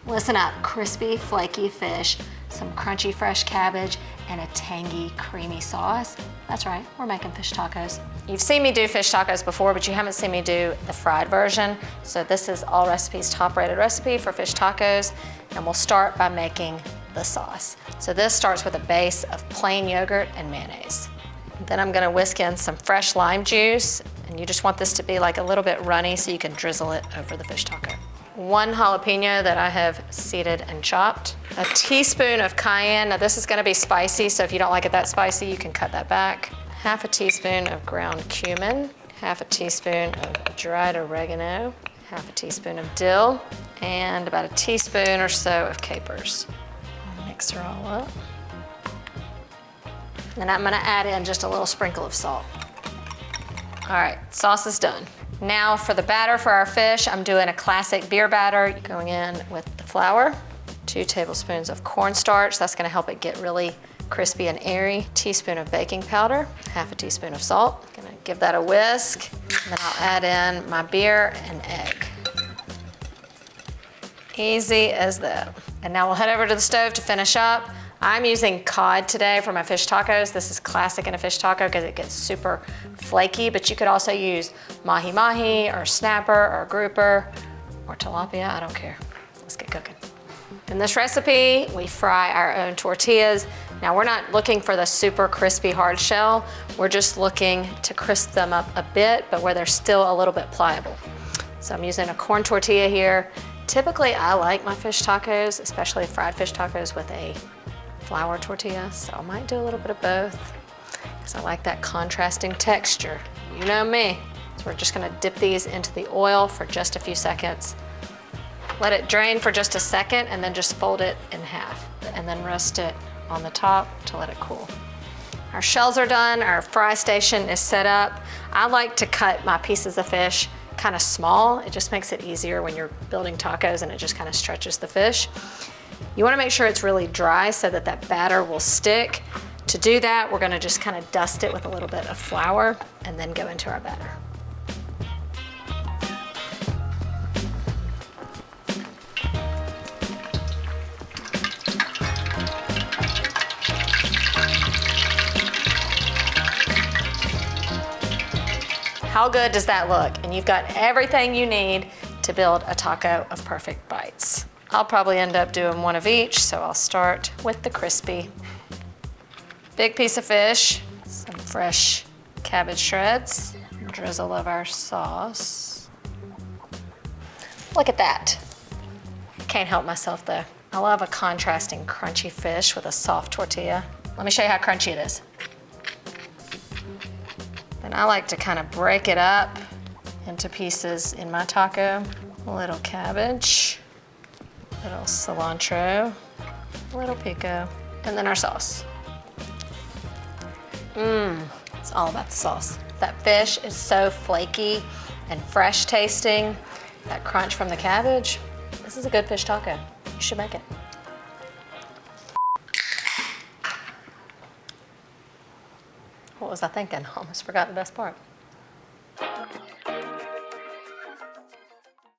Listen up, crispy, flaky fish, some crunchy fresh cabbage, and a tangy, creamy sauce. That's right, we're making fish tacos. You've seen me do fish tacos before, but you haven't seen me do the fried version. So this is Allrecipes' top-rated recipe for fish tacos, and we'll start by making the sauce. So this starts with a base of plain yogurt and mayonnaise. Then I'm gonna whisk in some fresh lime juice, and you just want this to be like a little bit runny so you can drizzle it over the fish taco. 1 jalapeno that I have seeded and chopped. A teaspoon of cayenne. Now this is gonna be spicy, so if you don't like it that spicy, you can cut that back. Half a teaspoon of ground cumin, half a teaspoon of dried oregano, half a teaspoon of dill, and about a teaspoon or so of capers. I'll mix her all up. Then I'm gonna add in just a little sprinkle of salt. All right, sauce is done. Now for the batter for our fish, I'm doing a classic beer batter, going in with the flour, 2 tablespoons of cornstarch, that's gonna help it get really crispy and airy, teaspoon of baking powder, half a teaspoon of salt. Gonna give that a whisk, and then I'll add in my beer and egg. Easy as that. And now we'll head over to the stove to finish up. I'm using cod today for my fish tacos. This is classic in a fish taco because it gets super flaky, but you could also use mahi-mahi or snapper or grouper or tilapia, I don't care. Let's get cooking. In this recipe, we fry our own tortillas. Now we're not looking for the super crispy hard shell. We're just looking to crisp them up a bit, but where they're still a little bit pliable. So I'm using a corn tortilla here. Typically, I like my fish tacos, especially fried fish tacos, with a flour tortilla, so I might do a little bit of both because I like that contrasting texture. You know me. So we're just gonna dip these into the oil for just a few seconds. Let it drain for just a second and then just fold it in half and then rest it on the top to let it cool. Our shells are done, our fry station is set up. I like to cut my pieces of fish kind of small. It just makes it easier when you're building tacos and it just kind of stretches the fish. You wanna make sure it's really dry so that that batter will stick. To do that, we're gonna just kind of dust it with a little bit of flour and then go into our batter. How good does that look? And you've got everything you need to build a taco of perfect bites. I'll probably end up doing one of each, so I'll start with the crispy. Big piece of fish, some fresh cabbage shreds, drizzle of our sauce. Look at that. Can't help myself though. I love a contrasting crunchy fish with a soft tortilla. Let me show you how crunchy it is. And I like to kind of break it up into pieces in my taco. A little cabbage, a little cilantro, a little pico, and then our sauce. It's all about the sauce. That fish is so flaky and fresh tasting. That crunch from the cabbage. This is a good fish taco. You should make it. What was I thinking? Almost forgot the best part.